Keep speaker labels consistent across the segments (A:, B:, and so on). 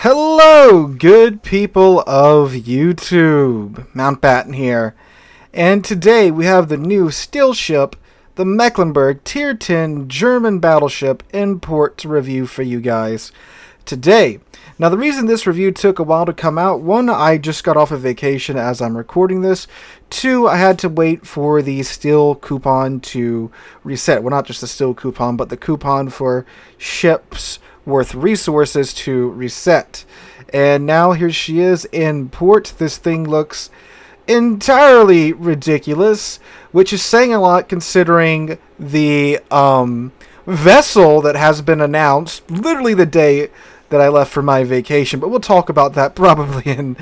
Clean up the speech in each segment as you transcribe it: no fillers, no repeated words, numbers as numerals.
A: Hello, good people of YouTube. Mountbatten here. And today we have the new steel ship, the Mecklenburg Tier 10 German battleship in port to review for you guys today. Now, the reason this review took a while to come out, one, I just got off of vacation as I'm recording this. Two, I had to wait for the steel coupon to reset. Well, not just the steel coupon, but the coupon for ships worth resources to reset. And now here she is in port. This thing looks entirely ridiculous, which is saying a lot considering the vessel that has been announced literally the day that I left for my vacation. But we'll talk about that probably in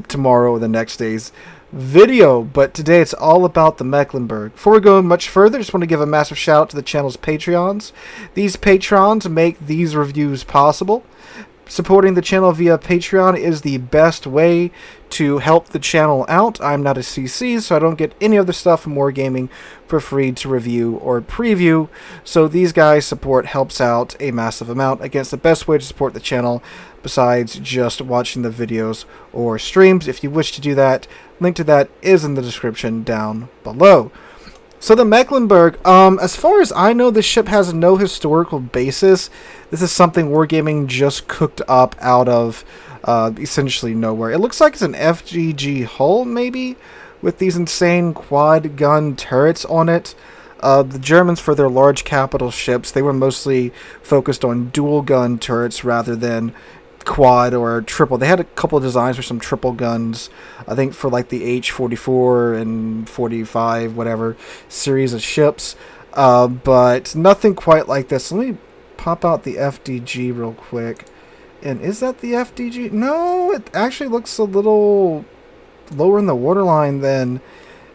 A: tomorrow or the next day's video. But today it's all about the Mecklenburg. Before we go much further, I just want to give a massive shout out to the channel's Patreons. These patrons make these reviews possible. Supporting the channel via Patreon is the best way to help the channel out. I'm not a CC, so I don't get any other stuff from Wargaming for free to review or preview. So these guys' support helps out a massive amount. Again, it's the best way to support the channel besides just watching the videos or streams. If you wish to do that, link to that is in the description down below. So the Mecklenburg, as far as I know, this ship has no historical basis. This is something Wargaming just cooked up out of essentially nowhere. It looks like it's an FGG hull, maybe, with these insane quad gun turrets on it. The Germans, for their large capital ships, they were mostly focused on dual gun turrets rather than quad or triple. They had a couple of designs for some triple guns, I think for like the H-44 and 45 whatever series of ships, but nothing quite like this. Let me pop out the FDG real quick. And is that the FDG? No, it actually looks a little lower in the waterline than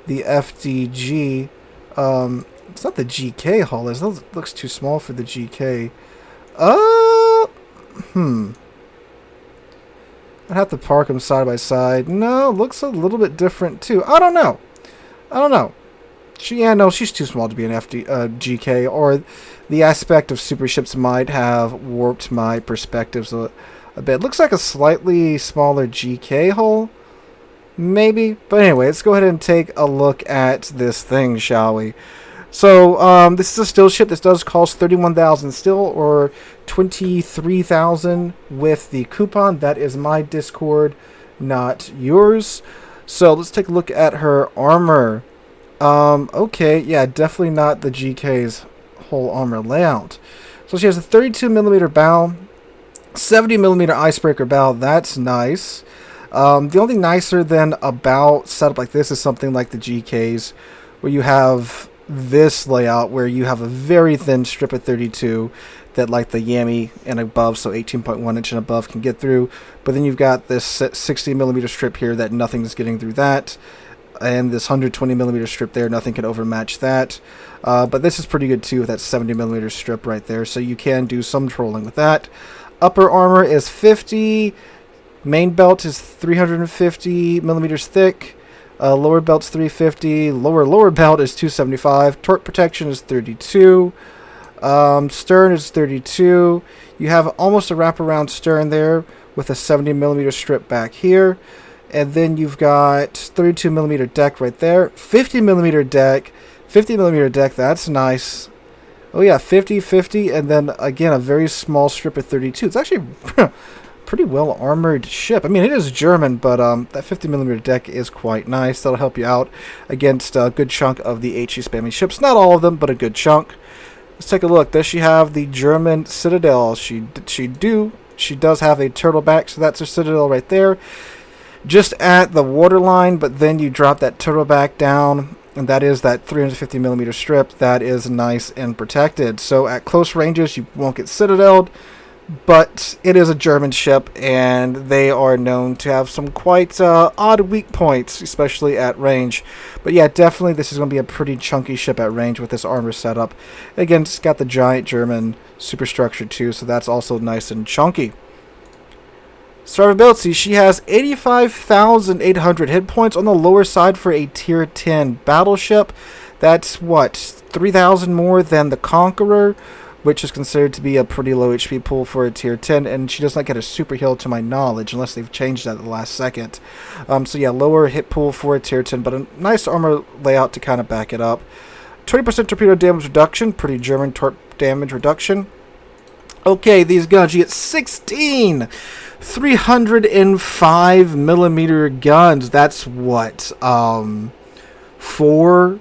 A: the FDG. It's not the GK hull. It looks too small for the GK. I'd have to park them side by side. No, looks a little bit different too. I don't know. She's too small to be an GK, or the aspect of super ships might have warped my perspectives a bit. Looks like a slightly smaller GK hull, maybe. But anyway, let's go ahead and take a look at this thing, shall we? So, this is a steel ship. This does cost 31,000 steel, or 23,000 with the coupon. That is my Discord, not yours. So, let's take a look at her armor. Okay, yeah, definitely not the GK's whole armor layout. So, she has a 32mm bow, 70mm icebreaker bow. That's nice. The only nicer than a bow setup like this is something like the GK's, where you have this layout where you have a very thin strip of 32 that like the Yami and above, so 18.1 inch and above, can get through, but then you've got this 60mm strip here that nothing's getting through that, and this 120mm strip there, nothing can overmatch that. But this is pretty good too with that 70mm strip right there, so you can do some trolling with that. Upper armor is 50, main belt is 350mm thick, lower belt's 350, lower belt is 275, torque protection is 32, stern is 32. You have almost a wraparound stern there with a 70mm strip back here, and then you've got 32mm deck right there, 50mm deck, 50mm deck, that's nice. Oh yeah, 50, and then again a very small strip of 32. It's actually pretty well armored ship. I mean, it is German, but that 50mm deck is quite nice. That'll help you out against a good chunk of the HE spammy ships. Not all of them, but a good chunk. Let's take a look. Does she have the German Citadel? She does have a turtleback, so that's her Citadel right there, just at the waterline. But then you drop that turtleback down, and that is that 350mm strip. That is nice and protected. So at close ranges, you won't get citadeled. But it is a German ship, and they are known to have some quite odd weak points, especially at range. But yeah, definitely this is going to be a pretty chunky ship at range with this armor setup. Again, it's got the giant German superstructure too, so that's also nice and chunky. Survivability, she has 85,800 hit points on the lower side for a tier 10 battleship. That's what, 3,000 more than the Conqueror, which is considered to be a pretty low HP pool for a tier 10, and she does not get a super heal to my knowledge, unless they've changed that at the last second. So yeah, lower hit pool for a tier 10, but a nice armor layout to kind of back it up. 20% torpedo damage reduction, pretty German torp damage reduction. Okay, these guns, you get 16 305mm guns. That's what, four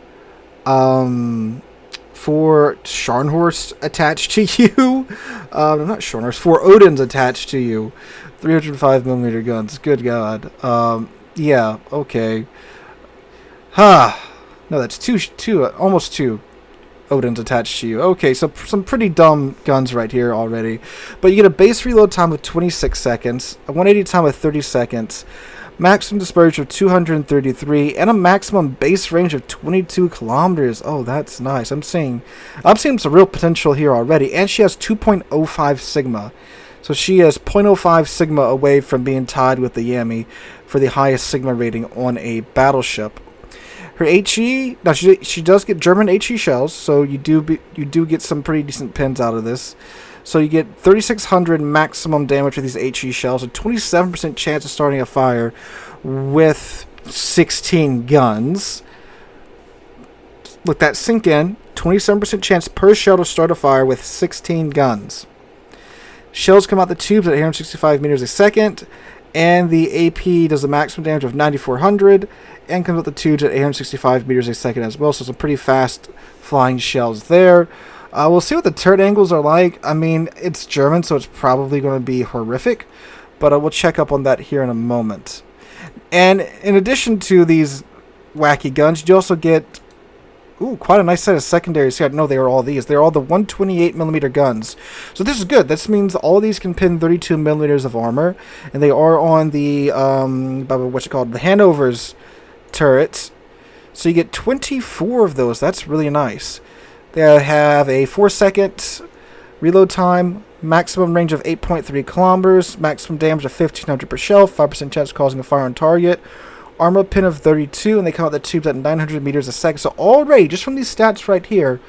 A: Scharnhorst attached to you. Not Scharnhorst, 4 Odins attached to you. 305mm guns. Good God. Yeah. Okay. No, that's almost two Odins attached to you. Okay, so some pretty dumb guns right here already. But you get a base reload time of 26 seconds, a 180 time of 30 seconds, maximum dispersion of 233, and a maximum base range of 22 kilometers. Oh, that's nice. I'm seeing some real potential here already. And she has 2.05 Sigma. So she is 0.05 Sigma away from being tied with the Yami for the highest Sigma rating on a battleship. Her HE, now she does get German HE shells, so you do get some pretty decent pins out of this. So you get 3,600 maximum damage with these HE shells, a 27% chance of starting a fire with 16 guns. Let that sink in. 27% chance per shell to start a fire with 16 guns. Shells come out the tubes at 865 meters a second, and the AP does a maximum damage of 9,400, and comes out the tubes at 865 meters a second as well. So some pretty fast flying shells there. We'll see what the turret angles are like. I mean, it's German, so it's probably going to be horrific, but we'll check up on that here in a moment. And in addition to these wacky guns, you also get quite a nice set of secondaries here. No, they are all these. They're all the 128mm guns. So this is good. This means all these can pin 32mm of armor, and they are on the the Hanover's turrets. So you get 24 of those. That's really nice. They have a 4-second reload time, maximum range of 8.3 kilometers, maximum damage of 1,500 per shell, 5% chance of causing a fire on target, armor pin of 32, and they come out the tubes at 900 meters a second. So already, just from these stats right here,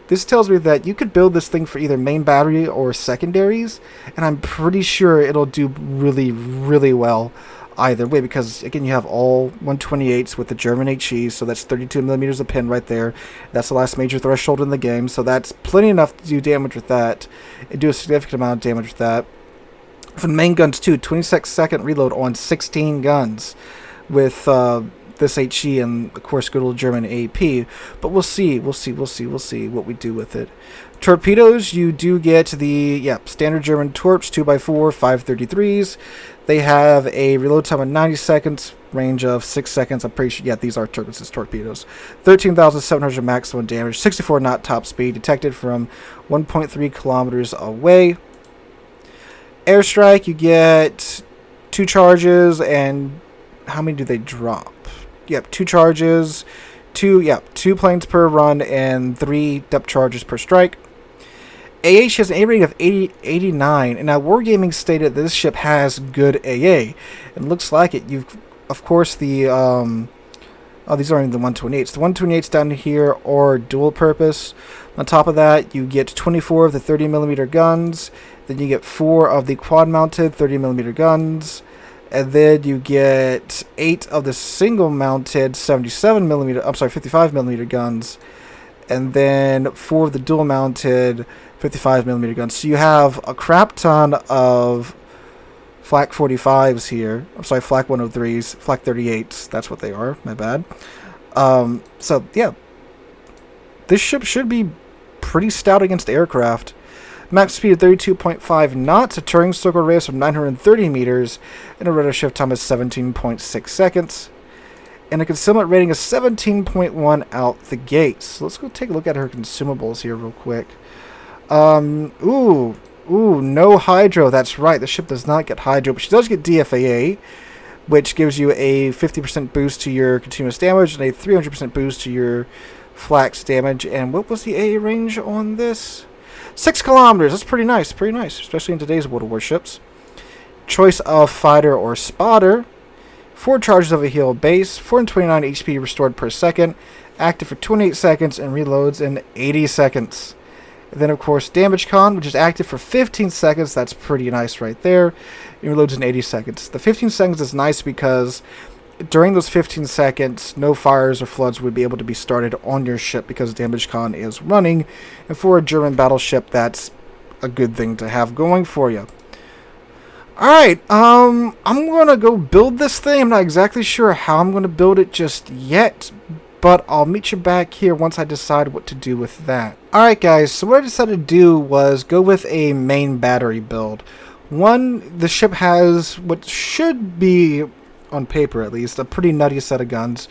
A: this tells me that you could build this thing for either main battery or secondaries, and I'm pretty sure it'll do really, really well either way, because again, you have all 128s with the German HE, so that's 32mm a pin right there. That's the last major threshold in the game, so that's plenty enough to do damage with that, and do a significant amount of damage with that. For the main guns too, 26-second reload on 16 guns with this HE and of course good old German AP, but we'll see what we do with it. Torpedoes, you do get the standard German torps, 2x4 533s. They have a reload time of 90 seconds, range of 6 seconds. I'm pretty sure, these are Turkis's torpedoes. 13,700 maximum damage, 64 knot top speed, detected from 1.3 kilometers away. Airstrike, you get 2 charges, and how many do they drop? 2 charges, 2 planes per run, and 3 depth charges per strike. AH has an A rating of 89, and now Wargaming stated that this ship has good AA. It looks like it. You've, of course, the these aren't even the 128s. The 128s down here are dual purpose. On top of that, you get 24 of the 30mm guns. Then you get 4 of the quad-mounted 30mm guns. And then you get 8 of the single-mounted 55mm guns. And then 4 of the dual-mounted 55mm guns. So you have a crap ton of Flak 45s here. I'm sorry, Flak 103s, Flak 38s. That's what they are. My bad. So, yeah. This ship should be pretty stout against aircraft. Max speed of 32.5 knots, a Turing circle radius of 930 meters, and a rudder shift time of 17.6 seconds. And a concealment rating of 17.1 out the gates. So let's go take a look at her consumables here real quick. No hydro. That's right. The ship does not get hydro, but she does get DFAA, which gives you a 50% boost to your continuous damage and a 300% boost to your flax damage. And what was the AA range on this? 6 kilometers. That's pretty nice. Pretty nice, especially in today's World of Warships. Choice of fighter or spotter. 4 charges of a heal base. 429 HP restored per second. Active for 28 seconds and reloads in 80 seconds. And then, of course, Damage Con, which is active for 15 seconds. That's pretty nice right there. It reloads in 80 seconds. The 15 seconds is nice because during those 15 seconds, no fires or floods would be able to be started on your ship because Damage Con is running. And for a German battleship, that's a good thing to have going for you. Alright, I'm going to go build this thing. I'm not exactly sure how I'm going to build it just yet, but I'll meet you back here once I decide what to do with that. Alright guys, so what I decided to do was go with a main battery build. One, the ship has what should be, on paper at least, a pretty nutty set of guns.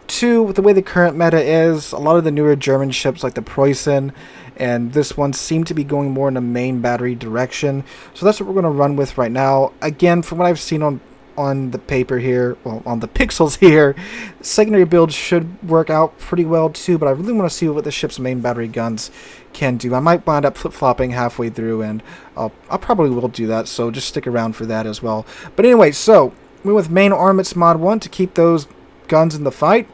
A: Two, with the way the current meta is, a lot of the newer German ships like the Preußen and this one seem to be going more in the main battery direction. So that's what we're going to run with right now. Again, from what I've seen on the paper here, well, on the pixels here, secondary build should work out pretty well too, but I really want to see what the ship's main battery guns can do. I might wind up flip-flopping halfway through, and I probably will do that, so just stick around for that as well. But anyway, so we went with main armaments mod 1 to keep those guns in the fight.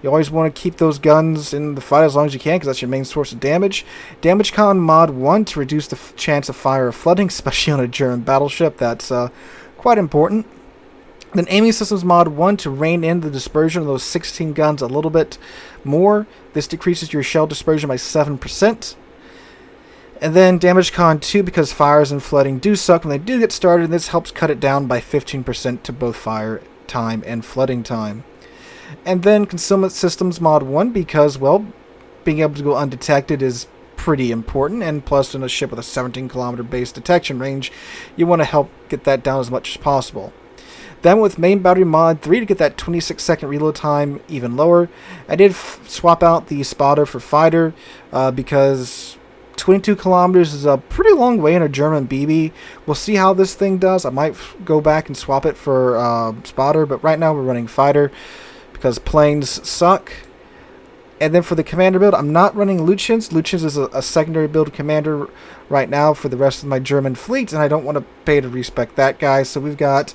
A: You always want to keep those guns in the fight as long as you can because that's your main source of damage. Damage Con mod 1 to reduce the chance of fire or flooding, especially on a German battleship. That's quite important. Then Aiming Systems mod 1 to rein in the dispersion of those 16 guns a little bit more. This decreases your shell dispersion by 7%. And then Damage Con 2 because fires and flooding do suck when they do get started. And this helps cut it down by 15% to both fire time and flooding time. And then Consumables Systems mod 1 because, well, being able to go undetected is pretty important, and plus in a ship with a 17-kilometer base detection range, you want to help get that down as much as possible. Then with main battery mod 3 to get that 26-second reload time even lower. I did swap out the spotter for fighter because 22 kilometers is a pretty long way in a German BB. We'll see how this thing does. I might go back and swap it for spotter, but right now we're running fighter because planes suck. And then for the commander build, I'm not running Lutyens. Lutyens is a secondary build commander right now for the rest of my German fleet, and I don't want to pay to respec that guy. So we've got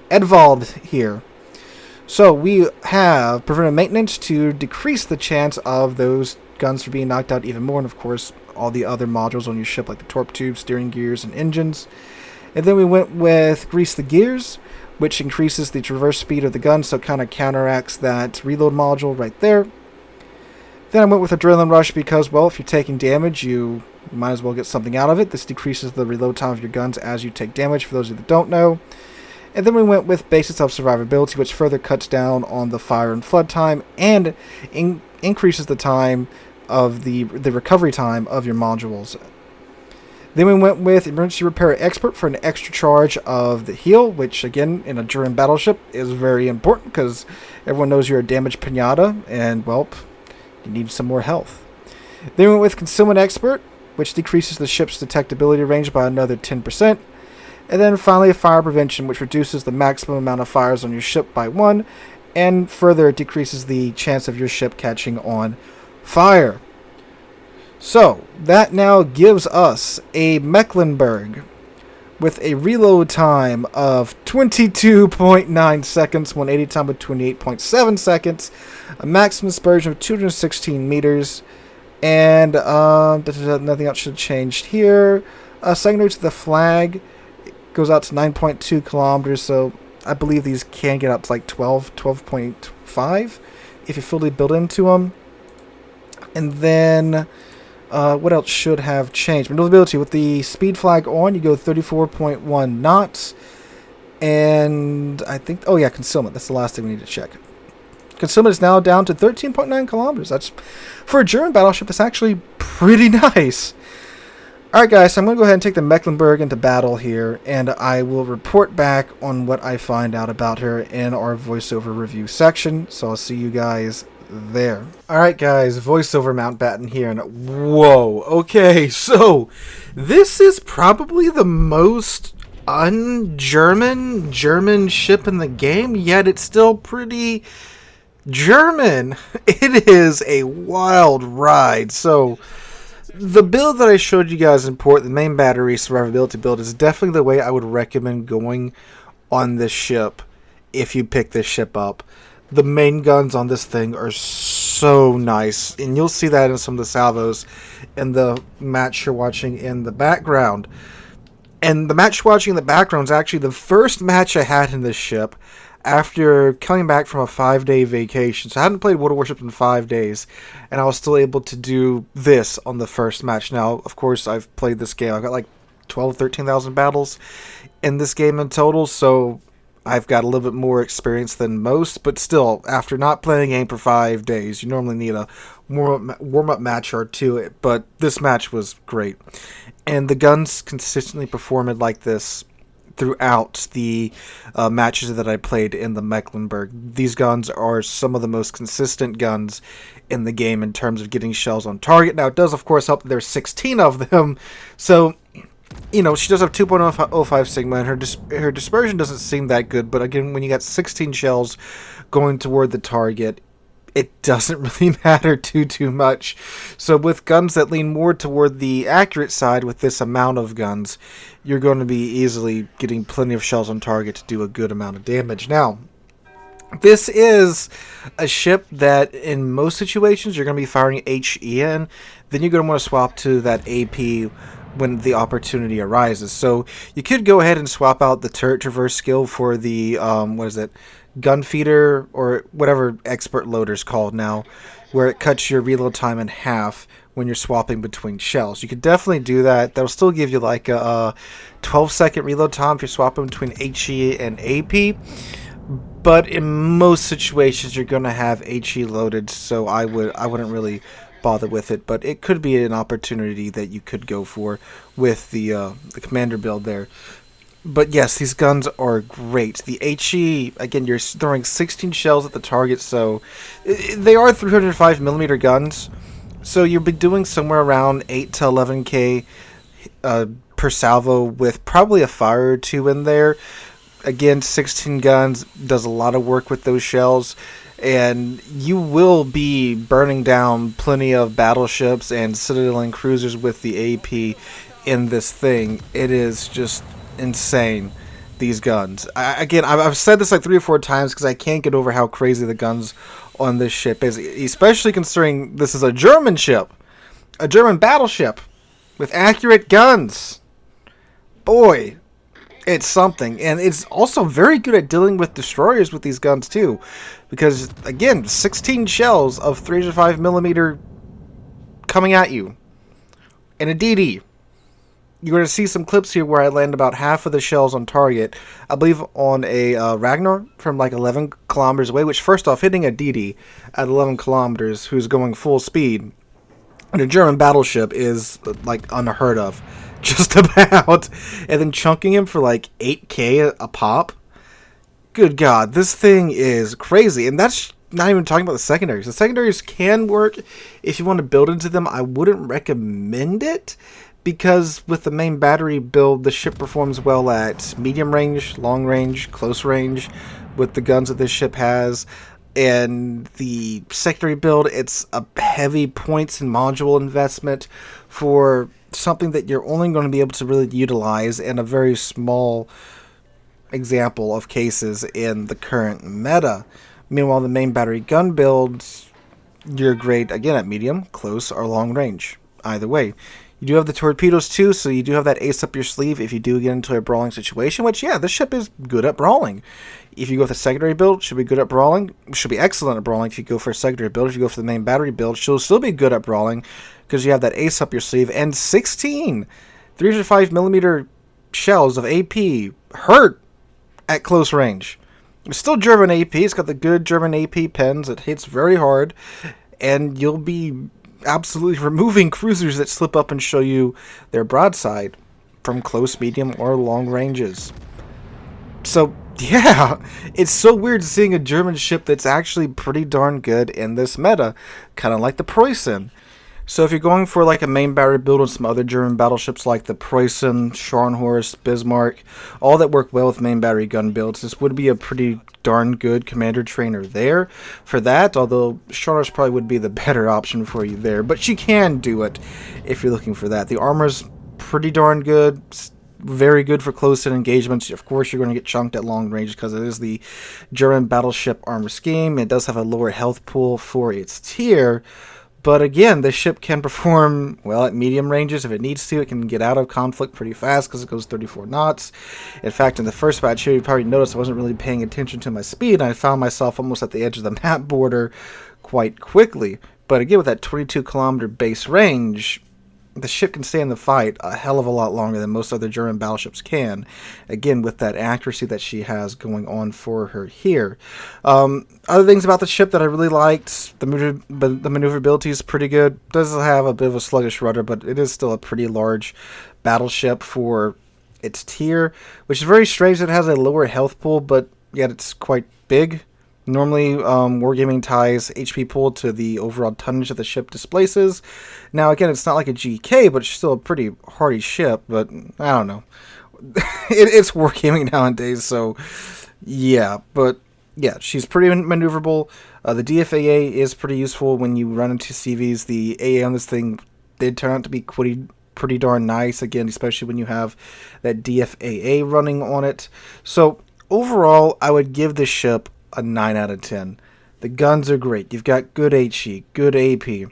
A: Edvald here. So we have preventive maintenance to decrease the chance of those guns from being knocked out even more, and of course all the other modules on your ship like the torp tubes, steering gears, and engines. And then we went with Grease the Gears, which increases the traverse speed of the gun, so it kind of counteracts that reload module right there. Then I went with Adrenaline Rush because, well, if you're taking damage, you might as well get something out of it. This decreases the reload time of your guns as you take damage, for those of you that don't know. And then we went with Basics of Survivability, which further cuts down on the fire and flood time and increases the time of the recovery time of your modules. Then we went with Emergency Repair Expert for an extra charge of the heal, which again in a German battleship is very important because everyone knows you're a damaged pinata and, well, you need some more health. Then we went with Concealment Expert, which decreases the ship's detectability range by another 10%. And then finally Fire Prevention, which reduces the maximum amount of fires on your ship by 1 and further decreases the chance of your ship catching on fire. So, that now gives us a Mecklenburg with a reload time of 22.9 seconds, 180 time of 28.7 seconds, a maximum dispersion of 216 meters, and nothing else should have changed here. Secondary to the flag, it goes out to 9.2 kilometers, so I believe these can get up to like 12.5 if you fully build into them. And then what else should have changed? Maneuverability. With the speed flag on, you go 34.1 knots. And I think, oh yeah, concealment. That's the last thing we need to check. Concealment is now down to 13.9 kilometers. That's, for a German battleship, that's actually pretty nice. Alright guys, so I'm going to go ahead and take the Mecklenburg into battle here, and I will report back on what I find out about her in our voiceover review section. So I'll see you guys there. Alright guys, voiceover Mountbatten here, and whoa, okay, so this is probably the most un-German German ship in the game, yet it's still pretty German. It is a wild ride. So the build that I showed you guys in port, the main battery survivability build, is definitely the way I would recommend going on this ship if you pick this ship up. The main guns on this thing are so nice. And you'll see that in some of the salvos in the match you're watching in the background. And the match you're watching in the background is actually the first match I had in this ship after coming back from a 5-day vacation. So I hadn't played World of Warships in 5 days, and I was still able to do this on the first match. Now, of course, I've played this game. I've got like 13,000 battles in this game in total, so I've got a little bit more experience than most, but still, after not playing a game for 5 days, you normally need a warm-up match or two, but this match was great. And the guns consistently performed like this throughout the matches that I played in the Mecklenburg. These guns are some of the most consistent guns in the game in terms of getting shells on target. Now, it does, of course, help that there's 16 of them, so you know, she does have 2.05 Sigma, and her dispersion doesn't seem that good, but again, when you got 16 shells going toward the target, it doesn't really matter too much. So with guns that lean more toward the accurate side, with this amount of guns, you're going to be easily getting plenty of shells on target to do a good amount of damage. Now, this is a ship that in most situations you're going to be firing HE in, then you're going to want to swap to that AP when the opportunity arises. So you could go ahead and swap out the turret traverse skill for the gun feeder, or whatever expert loader's called now, where it cuts your reload time in half when you're swapping between shells. You could definitely do that. That'll still give you like a 12-second reload time if you're swapping between HE and AP, but in most situations you're going to have HE loaded, so I wouldn't really bother with it, but it could be an opportunity that you could go for with the commander build there. But yes, these guns are great. The HE, again, you're throwing 16 shells at the target, so they are 305mm guns, so you'll be doing somewhere around 8 to 11k per salvo, with probably a fire or two in there. Again, 16 guns does a lot of work with those shells, and you will be burning down plenty of battleships and citadel and cruisers with the AP in this thing. It is just insane, these guns. I've said this like 3 or 4 times because I can't get over how crazy the guns on this ship is, especially considering this is a German ship, a German battleship with accurate guns. Boy, it's something. And it's also very good at dealing with destroyers with these guns too, because again, 16 shells of 305mm coming at you and a DD. You're going to see some clips here where I land about half of the shells on target, I believe on a Ragnar from like 11 kilometers away, which first off, hitting a DD at 11 kilometers who's going full speed in a German battleship is like unheard of, just about. And then chunking him for like 8k a pop. Good God, this thing is crazy. And that's not even talking about the secondaries. The secondaries can work if you want to build into them. I wouldn't recommend it, because with the main battery build, the ship performs well at medium range, long range, close range with the guns that this ship has. And the secondary build, it's a heavy points and module investment for something that you're only going to be able to really utilize in a very small example of cases in the current meta. Meanwhile, the main battery gun builds, you're great, again, at medium, close, or long range. Either way. You do have the torpedoes too, so you do have that ace up your sleeve if you do get into a brawling situation, which, yeah, this ship is good at brawling. If you go with a secondary build, should be good at brawling. Should be excellent at brawling if you go for a secondary build. If you go for the main battery build, she'll still be good at brawling because you have that ace up your sleeve. And 16 305mm shells of AP hurt at close range. It's still German AP. It's got the good German AP pens. It hits very hard, and you'll be absolutely removing cruisers that slip up and show you their broadside from close, medium, or long ranges. So, yeah, it's so weird seeing a German ship that's actually pretty darn good in this meta, kind of like the Preußen. So if you're going for like a main battery build on some other German battleships like the Preußen, Scharnhorst, Bismarck, all that work well with main battery gun builds, this would be a pretty darn good commander trainer there for that, although Scharnhorst probably would be the better option for you there. But you can do it if you're looking for that. The armor's pretty darn good. very good for close-in engagements. Of course, you're going to get chunked at long range because it is the German battleship armor scheme. It does have a lower health pool for its tier. But again, the ship can perform well at medium ranges if it needs to. It can get out of conflict pretty fast because it goes 34 knots. In fact, in the first batch here, you probably noticed I wasn't really paying attention to my speed, and I found myself almost at the edge of the map border quite quickly. But again, with that 22-kilometer base range, the ship can stay in the fight a hell of a lot longer than most other German battleships can. Again, with that accuracy that she has going on for her here. Other things about the ship that I really liked, the maneuverability is pretty good. Does have a bit of a sluggish rudder, but it is still a pretty large battleship for its tier, which is very strange that it has a lower health pool, but yet it's quite big. Normally, Wargaming ties HP pool to the overall tonnage that the ship displaces. Now, again, it's not like a GK, but it's still a pretty hardy ship, but I don't know. It's Wargaming nowadays, so yeah. But yeah, she's pretty maneuverable. The DFAA is pretty useful when you run into CVs. The AA on this thing did turn out to be pretty darn nice, again, especially when you have that DFAA running on it. So overall, I would give this ship a 9 out of 10. The guns are great. You've got good HE, good AP.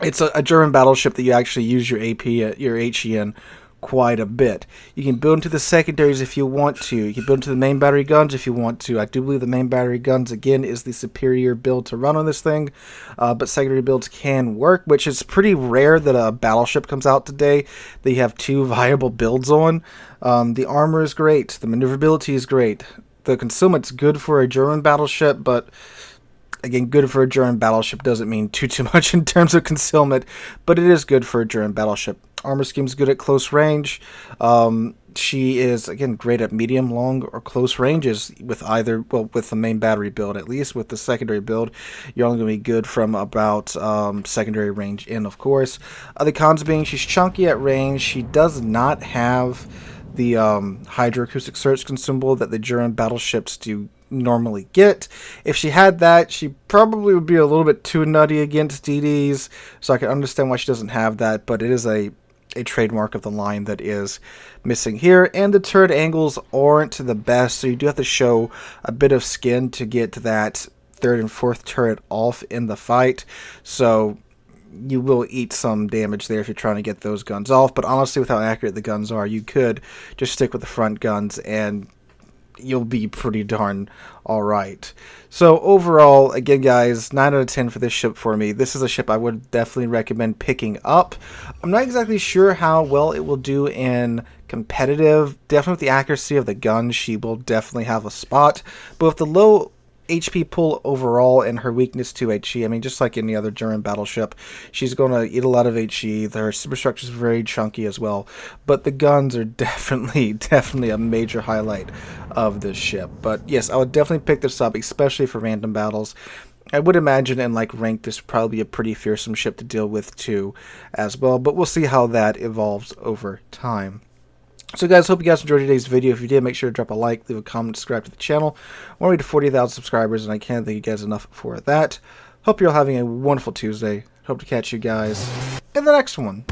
A: It's a German battleship that you actually use your AP, your HE in quite a bit. You can build into the secondaries if you want to. You can build into the main battery guns if you want to. I do believe the main battery guns, again, is the superior build to run on this thing. But secondary builds can work, which is pretty rare that a battleship comes out today that you have two viable builds on. The armor is great. The maneuverability is great. The consumate's good for a German battleship, but again, good for a German battleship doesn't mean too much in terms of concealment, but it is good for a German battleship. Armor scheme's good at close range. She is, again, great at medium, long, or close ranges with either, well, with the main battery build at least. With the secondary build, you're only going to be good from about secondary range in, of course. The cons being she's chunky at range. She does not have the hydroacoustic search consumable that the German battleships do normally get. If she had that, she probably would be a little bit too nutty against DDs, so I can understand why she doesn't have that, but it is a trademark of the line that is missing here. And the turret angles aren't the best, so you do have to show a bit of skin to get that third and fourth turret off in the fight, so you will eat some damage there if you're trying to get those guns off. But honestly, with how accurate the guns are, you could just stick with the front guns and you'll be pretty darn alright. So overall, again guys, 9 out of 10 for this ship for me. This is a ship I would definitely recommend picking up. I'm not exactly sure how well it will do in competitive. Definitely with the accuracy of the gun, she will definitely have a spot. But with the low HP pool overall and her weakness to HE, I mean, just like any other German battleship, she's going to eat a lot of HE. Her superstructure is very chunky as well, but the guns are definitely a major highlight of this ship. But yes, I would definitely pick this up, especially for random battles. I would imagine in like rank this would probably be a pretty fearsome ship to deal with too as well, but we'll see how that evolves over time. So guys, hope you guys enjoyed today's video. If you did, make sure to drop a like, leave a comment, subscribe to the channel. We're already to 40,000 subscribers, and I can't thank you guys enough for that. Hope you're all having a wonderful Tuesday. Hope to catch you guys in the next one.